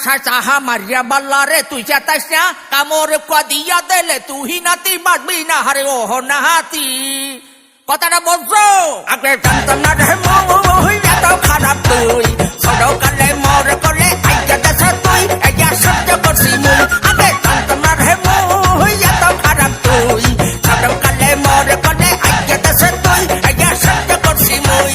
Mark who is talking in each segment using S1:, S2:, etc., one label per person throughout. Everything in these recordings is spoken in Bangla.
S1: বাসায় চাহা মারিয়া বাল্লা রে তুই চেতাইস না কামড় কদিয়া দিলে তুই নাতি বাড়বি না হারে ওহ নাহাতি কথাটা বলছো আগে জানতাম না রে মুই এত খারাপ তুই ছোট কালে মর করলে আইয়া দেশ তুই আইয়া সহ্য করছি মুই আগে জানতাম না রে মুই এত খারাপ তুই ছোট কালে মর করলে আইয়া দেশ তুই আইয়া সহ্য করছি মুই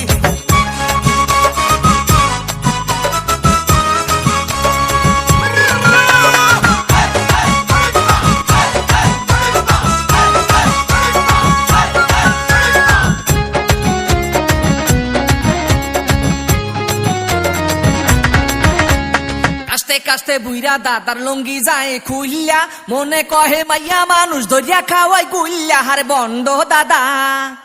S1: কাস্তে বুইরা দাদার লঙ্গি যায় খুইল্লা মনে কহে মাইয়া মানুষ ধরিয়া খাওয়াই গুল্লা হারে বন্ধ দাদা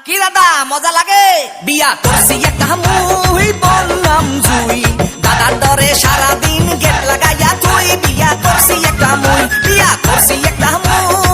S1: কি দাদা মজা লাগে বিয়া করছি একটা মুই বললাম জুই দাদার দরে সারাদিন গেট লাগাইয়া তুই বিয়া করছি একটা মুই বিয়া করছি একটা মুই